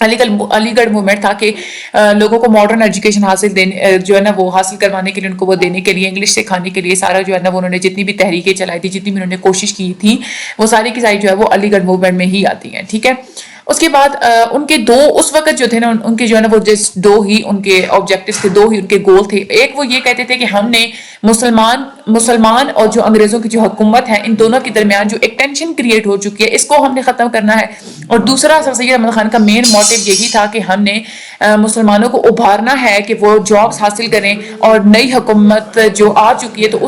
علی گڑھ موومنٹ تھا کہ لوگوں کو ماڈرن ایجوکیشن حاصل دینے جو ہے نا وہ حاصل کروانے کے لیے، ان کو وہ دینے کے لیے، انگلش سکھانے کے لیے سارا جو ہے نا وہ انہوں نے جتنی بھی تحریکیں چلائی تھی، جتنی بھی انہوں نے کوشش کی تھی، وہ ساری کی ساری جو ہے وہ علی گڑھ موومنٹ میں ہی آتی ہیں. ٹھیک ہے. اس کے بعد ان کے دو اس وقت جو تھے نا ان کے جو ہے نا وہ جس دو ہی ان کے آبجیکٹیوز تھے، دو ہی ان کے گول تھے. ایک وہ یہ کہتے تھے کہ ہم نے مسلمان اور جو انگریزوں کی جو حکومت ہے ان دونوں کے درمیان جو ایک ٹینشن کریٹ ہو چکی ہے اس کو ہم نے ختم کرنا ہے. اور دوسرا سر سید احمد خان کا مین موٹیو یہی تھا کہ ہم نے مسلمانوں کو ابھارنا ہے کہ وہ جابس حاصل کریں اور نئی حکومت جو آ چکی ہے تو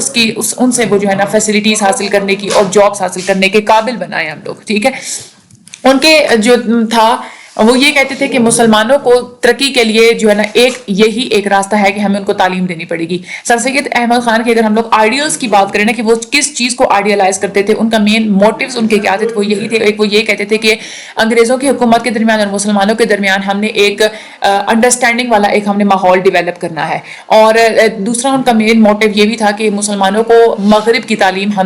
ان سے وہ جو ہے نا فیسلٹیز حاصل کرنے کی اور جابس حاصل کرنے کے قابل بنائیں ہم لوگ. ٹھیک ہے. ان کے جو تھا وہ یہ کہتے تھے کہ مسلمانوں کو ترقی کے لیے جو ہے نا یہی ایک راستہ ہے کہ ہمیں ان کو تعلیم دینی پڑے گی. سر سید احمد خان کے اگر ہم لوگ آئیڈیلز کی بات کریں نا کہ وہ کس چیز کو آئیڈیلائز کرتے تھے، ان کا مین موٹیوز ان کے کیا تھے، وہ یہی تھے. ایک وہ یہ کہتے تھے کہ انگریزوں کی حکومت کے درمیان اور مسلمانوں کے درمیان ہم نے ایک انڈرسٹینڈنگ والا ایک ہم نے ماحول ڈیولپ کرنا ہے. اور دوسرا ان کا مین موٹیو یہ بھی تھا کہ مسلمانوں کو مغرب کی تعلیم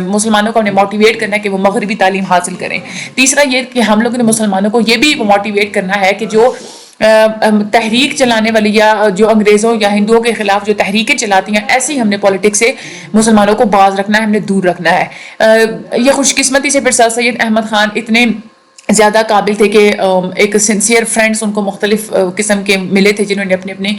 مسلمانوں کو ہم نے موٹیویٹ کرنا ہے کہ وہ مغربی تعلیم حاصل کریں. تیسرا یہ کہ ہم لوگوں نے مسلمانوں کو یہ بھی موٹیویٹ کرنا ہے کہ جو تحریک چلانے والی یا جو انگریزوں یا ہندوؤں کے خلاف جو تحریکیں چلاتی ہیں ایسی ہم نے پولیٹکس سے مسلمانوں کو باز رکھنا ہے، ہم نے دور رکھنا ہے. یہ خوش قسمتی سے پھر سر سید احمد خان اتنے زیادہ قابل تھے کہ ایک سنسیئر فرینڈز ان کو مختلف قسم کے ملے تھے جنہوں نے اپنے اپنے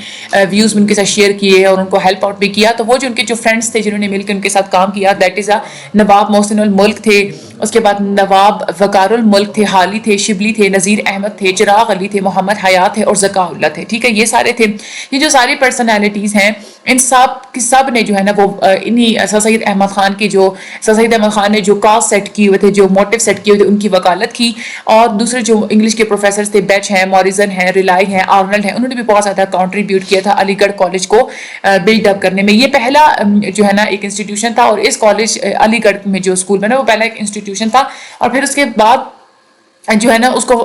ویوز ان کے ساتھ شیئر کیے اور ان کو ہیلپ آؤٹ بھی کیا. تو وہ جو ان کے جو فرینڈز تھے جنہوں نے مل کے ان کے ساتھ کام کیا، دیٹ از نواب محسن الملک تھے، اس کے بعد نواب وقار الملک تھے، حالی تھے، شبلی تھے، نذیر احمد تھے، چراغ علی تھے، محمد حیات تھے اور ذکاء اللہ تھے. ٹھیک ہے. یہ سارے تھے. یہ جو ساری پرسنالٹیز ہیں ان سب نے جو ہے نا وہ انہی سر سید احمد خان نے جو کاز سیٹ کیے ہوئے تھے، جو موٹیو سیٹ کیے ہوئے تھے، ان کی وکالت کی. اور دوسرے جو انگلش کے پروفیسرز تھے، بیچ ہیں، موریزن ہیں، ریلائی ہیں، آرنلڈ ہیں، انہوں نے بھی بہت زیادہ کنٹریبیوٹ کیا تھا علی گڑھ کالج کو بلڈ اپ کرنے میں. یہ پہلا جو ہے نا ایک انسٹیٹیوشن تھا اور اس کالج علی گڑھ میں جو اسکول بنا وہ پہلا ایک انسٹیٹیوشن تھا. اور پھر اس کے بعد جو ہے نا اس کو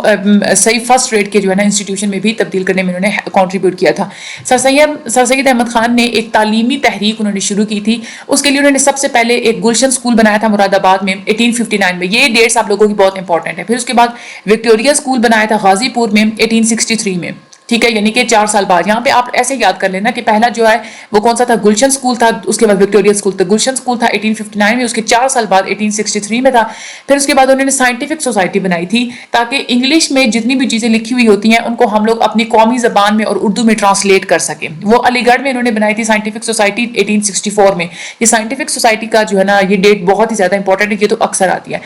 صحیح فرسٹ ریٹ کے جو ہے نا انسٹیٹیوشن میں بھی تبدیل کرنے میں انہوں نے کنٹریبیوٹ کیا تھا. سر سید احمد خان نے ایک تعلیمی تحریک انہوں نے شروع کی تھی. اس کے لیے انہوں نے سب سے پہلے ایک گلشن اسکول بنایا تھا مراد آباد میں 1859 میں. یہ ڈیٹس آپ لوگوں کی بہت امپورٹنٹ ہے. پھر اس کے بعد وکٹوریہ اسکول بنایا تھا غازی پور میں 1863 میں. ٹھیک ہے. یعنی کہ 4 سال بعد. یہاں پہ آپ ایسے یاد کر لینا کہ پہلا جو ہے وہ کون سا تھا، گلشن اسکول تھا. اس کے بعد وکٹوریہ اسکول تھا. گلشن اسکول تھا 1859 میں، اس کے 4 سال بعد 1863 میں تھا. پھر اس کے بعد انہوں نے سائنٹیفک سوسائٹی بنائی تھی تاکہ انگلش میں جتنی بھی چیزیں لکھی ہوئی ہوتی ہیں ان کو ہم لوگ اپنی قومی زبان میں اور اردو میں ٹرانسلیٹ کر سکیں. وہ علی گڑھ میں انہوں نے بنائی تھی سائنٹیفک سوسائٹی 1864 میں. یہ سائنٹیفک سوسائٹی کا جو ہے نا یہ ڈیٹ بہت ہی زیادہ امپورٹنٹ ہے، یہ تو اکثر آتی ہے.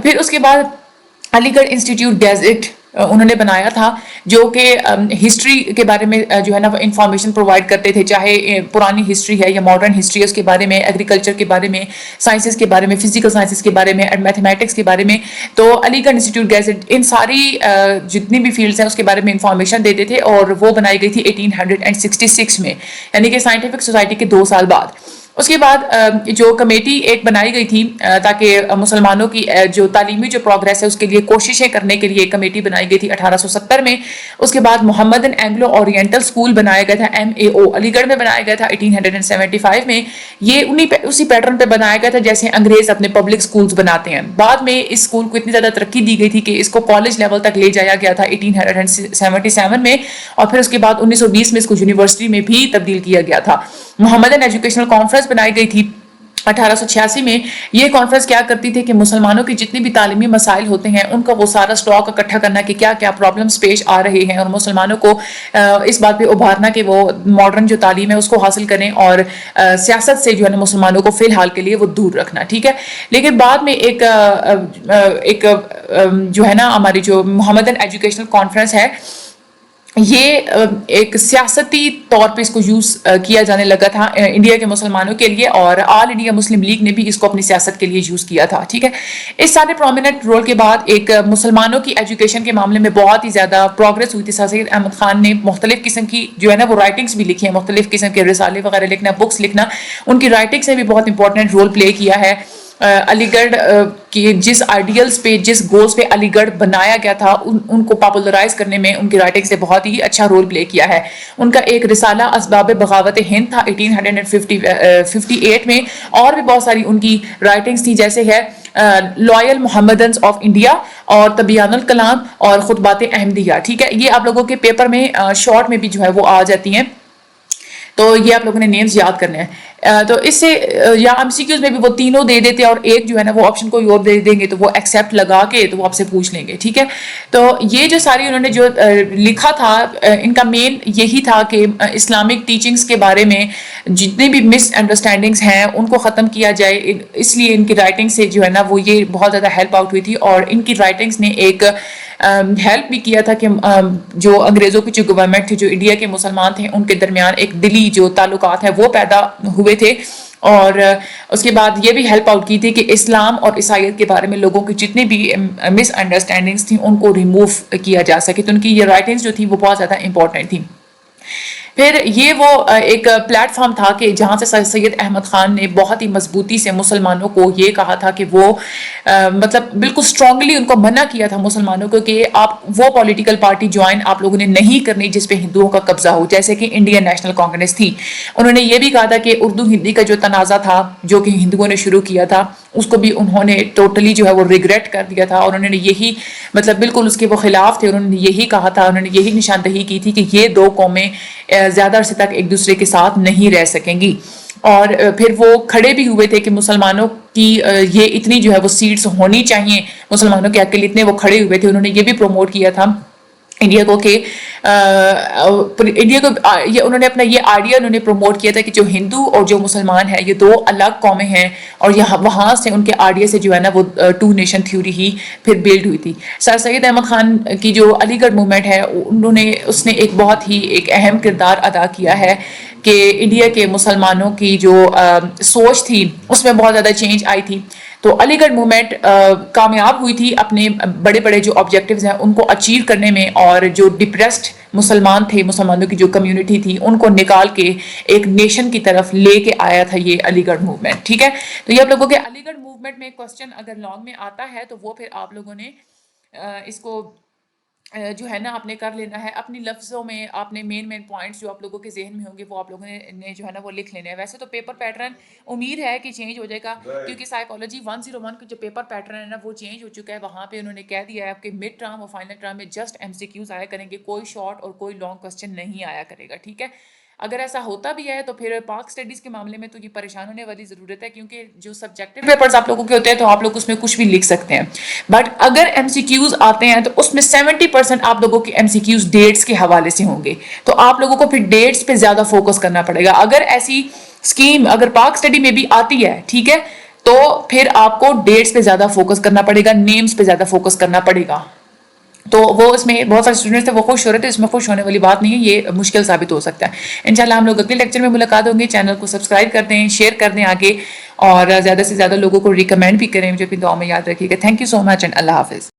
پھر اس کے بعد علی گڑھ انسٹیٹیوٹ گیزٹ انہوں نے بنایا تھا جو کہ ہسٹری کے بارے میں جو ہے نا وہ انفارمیشن پرووائڈ کرتے تھے، چاہے پرانی ہسٹری ہے یا ماڈرن ہسٹری، اس کے بارے میں، ایگریکلچر کے بارے میں، سائنسز کے بارے میں، فزیکل سائنسز کے بارے میں، میتھمیٹکس کے بارے میں. تو علی گڑھ انسٹیٹیوٹ گیزٹ ان ساری جتنی بھی فیلڈز ہیں اس کے بارے میں انفارمیشن دیتے تھے. اور وہ بنائی گئی تھی 1866 میں، یعنی کہ سائنٹیفک سوسائٹی کے 2 سال بعد. اس کے بعد جو کمیٹی ایک بنائی گئی تھی تاکہ مسلمانوں کی جو تعلیمی جو پروگریس ہے اس کے لیے کوششیں کرنے کے لیے ایک کمیٹی بنائی گئی تھی 1870 میں. اس کے بعد محمدن اینگلو اورینٹل اسکول بنایا گیا تھا MAO علی گڑھ میں بنایا گیا تھا 1875 میں. یہ اسی پیٹرن پہ بنایا گیا تھا جیسے انگریز اپنے پبلک اسکولز بناتے ہیں. بعد میں اس اسکول کو اتنی زیادہ ترقی دی گئی تھی کہ اس کو کالج لیول تک لے جایا گیا تھا 1877 میں. اور پھر اس کے بعد 1920 میں اس کو یونیورسٹی میں بھی تبدیل کیا گیا تھا. محمدن ایجوکیشنل کانفرنس بنائی گئی تھی 1886 میں. یہ کانفرنس کیا کرتی تھی کہ مسلمانوں کی جتنی بھی تعلیمی مسائل ہوتے ہیں ان کا وہ سارا سٹاک اکٹھا کرنا کہ کیا کیا پرابلمز پیش آ رہے ہیں اور مسلمانوں کو اس بات پہ ابھارنا کہ وہ ماڈرن جو تعلیم ہے اس کو حاصل کریں اور سیاست سے جو ہے نا مسلمانوں کو فی الحال کے لیے وہ دور رکھنا. ٹھیک ہے. لیکن بعد میں ایک جو ہے نا ہماری جو محمدن ایجوکیشنل کانفرنس ہے یہ ایک سیاستی طور پہ اس کو یوز کیا جانے لگا تھا انڈیا کے مسلمانوں کے لیے، اور آل انڈیا مسلم لیگ نے بھی اس کو اپنی سیاست کے لیے یوز کیا تھا. ٹھیک ہے. اس سارے پرومیننٹ رول کے بعد ایک مسلمانوں کی ایجوکیشن کے معاملے میں بہت ہی زیادہ پروگرس ہوئی تھی. سر سید احمد خان نے مختلف قسم کی جو ہے نا وہ رائٹنگس بھی لکھی ہیں، مختلف قسم کے رسالے وغیرہ لکھنا، بکس لکھنا، ان کی رائٹنگس نے بھی بہت امپورٹنٹ رول پلے کیا ہے. علی گڑھ کی جس آئیڈیلز پہ جس گولز پہ علی گڑھ بنایا گیا تھا ان کو پاپولرائز کرنے میں ان کی رائٹنگز نے بہت ہی اچھا رول پلے کیا ہے. ان کا ایک رسالہ اسباب بغاوت ہند تھا 1858 میں, اور بھی بہت ساری ان کی رائٹنگز تھیں جیسے ہے لوئل محمدنز آف انڈیا اور طبیان الکلام اور خطبات احمدیہ. ٹھیک ہے, یہ آپ لوگوں کے پیپر میں شارٹ میں بھی جو ہے وہ آ جاتی ہیں, تو یہ آپ لوگوں نے نیمز یاد کرنے ہیں. تو اس سے یا ایم سی کیوز میں بھی وہ تینوں دے دیتے اور ایک جو ہے نا وہ آپشن کوئی اور دے دیں گے تو وہ ایکسیپٹ لگا کے تو وہ آپ سے پوچھ لیں گے. ٹھیک ہے, تو یہ جو ساری انہوں نے جو لکھا تھا ان کا مین یہی تھا کہ اسلامک ٹیچنگز کے بارے میں جتنے بھی مس انڈرسٹینڈنگز ہیں ان کو ختم کیا جائے. اس لیے ان کی رائٹنگ سے جو ہے نا وہ یہ بہت زیادہ ہیلپ آؤٹ ہوئی تھی, اور ان کی رائٹنگز نے ایک ہیلپ بھی کیا تھا کہ جو انگریزوں کی جو گورنمنٹ تھی, جو انڈیا کے مسلمان تھے, ان کے درمیان ایک دلی جو تعلقات ہیں وہ پیدا ہوئے تھے. اور اس کے بعد یہ بھی ہیلپ آؤٹ کی تھی کہ اسلام اور عیسائیت کے بارے میں لوگوں کی جتنی بھی مس انڈرسٹینڈنگس تھیں ان کو ریموو کیا جا سکے. تو ان کی یہ رائٹنگس جو تھیں وہ بہت زیادہ امپورٹنٹ تھیں. پھر یہ وہ ایک پلیٹ فارم تھا کہ جہاں سے سید احمد خان نے بہت ہی مضبوطی سے مسلمانوں کو یہ کہا تھا کہ وہ مطلب بالکل اسٹرانگلی ان کو منع کیا تھا مسلمانوں کو کہ آپ وہ پولیٹیکل پارٹی جوائن آپ لوگوں نے نہیں کرنی جس پہ ہندوؤں کا قبضہ ہو, جیسے کہ انڈین نیشنل کانگریس تھی. انہوں نے یہ بھی کہا تھا کہ اردو ہندی کا جو تنازع تھا جو کہ ہندوؤں نے شروع کیا تھا اس کو بھی انہوں نے ٹوٹلی جو ہے وہ ریگریٹ کر دیا تھا, اور انہوں نے یہی مطلب بالکل اس کے وہ خلاف تھے. انہوں نے یہی کہا تھا, انہوں نے یہی نشاندہی کی تھی کہ یہ دو قومیں زیادہ عرصے تک ایک دوسرے کے ساتھ نہیں رہ سکیں گی. اور پھر وہ کھڑے بھی ہوئے تھے کہ مسلمانوں کی یہ اتنی جو ہے وہ سیٹس ہونی چاہیے مسلمانوں کے حق کے لیے, اتنے وہ کھڑے ہوئے تھے. انہوں نے یہ بھی پروموٹ کیا تھا انڈیا کو کہ انڈیا کو انہوں نے اپنا یہ آئیڈیا انہوں نے پروموٹ کیا تھا کہ جو ہندو اور جو مسلمان ہیں یہ دو الگ قومیں ہیں, اور یہاں وہاں سے ان کے آئیڈیا سے جو ہے نا وہ ٹو نیشن تھیوری ہی پھر بلڈ ہوئی تھی. سر سید احمد خان کی جو علی گڑھ موومنٹ ہے اس نے ایک بہت ہی ایک اہم کردار ادا کیا ہے کہ انڈیا کے مسلمانوں کی جو سوچ تھی اس میں بہت زیادہ چینج آئی تھی. تو علی گڑھ موومنٹ کامیاب ہوئی تھی اپنے بڑے بڑے جو آبجیکٹیوز ہیں ان کو اچیو کرنے میں, اور جو ڈپریسڈ مسلمان تھے, مسلمانوں کی جو کمیونٹی تھی, ان کو نکال کے ایک نیشن کی طرف لے کے آیا تھا یہ علی گڑھ موومنٹ. ٹھیک ہے, تو یہ آپ لوگوں کے علی گڑھ موومنٹ میں کوسچن اگر لانگ میں آتا ہے تو وہ پھر آپ لوگوں نے اس کو جو ہے نا آپ نے کر لینا ہے اپنی لفظوں میں. آپ نے مین پوائنٹس جو آپ لوگوں کے ذہن میں ہوں گے وہ آپ لوگوں نے جو ہے نا وہ لکھ لینے ہیں. ویسے تو پیپر پیٹرن امید ہے کہ چینج ہو جائے گا, کیونکہ سائیکالوجی 101 کا جو پیپر پیٹرن ہے نا وہ چینج ہو چکا ہے. وہاں پہ انہوں نے کہہ دیا ہے کہ مڈ ٹرم اور فائنل ٹرم میں جسٹ ایم سی کیوز آیا کریں گے, کوئی شارٹ اور کوئی لانگ کوسچن نہیں آیا کرے گا. ٹھیک ہے, اگر ایسا ہوتا بھی ہے تو پھر پاک اسٹڈیز کے معاملے میں تو یہ پریشان ہونے والی ضرورت ہے, کیونکہ جو سبجیکٹیو پیپرز آپ لوگوں کے ہوتے ہیں تو آپ لوگ اس میں کچھ بھی لکھ سکتے ہیں. بٹ اگر ایم سی کیوز آتے ہیں تو اس میں 70% آپ لوگوں کے ایم سی کیوز ڈیٹس کے حوالے سے ہوں گے, تو آپ لوگوں کو پھر ڈیٹس پہ زیادہ فوکس کرنا پڑے گا. اگر ایسی اسکیم اگر پاک اسٹڈی میں بھی آتی ہے, ٹھیک ہے, تو پھر آپ کو ڈیٹس پہ زیادہ فوکس کرنا پڑے گا, نیمز پہ زیادہ فوکس کرنا پڑے گا. تو وہ اس میں بہت سارے اسٹوڈنٹس تھے وہ خوش ہو رہے تھے, اس میں خوش ہونے والی بات نہیں ہے, یہ مشکل ثابت ہو سکتا ہے. انشاءاللہ ہم لوگ اگلے لیکچر میں ملاقات ہوں گے. چینل کو سبسکرائب کر دیں, شیئر کر دیں آگے, اور زیادہ سے زیادہ لوگوں کو ریکمینڈ بھی کریں. مجھے اپنی دعا میں یاد رکھیے گا. Thank you so much and اللہ حافظ.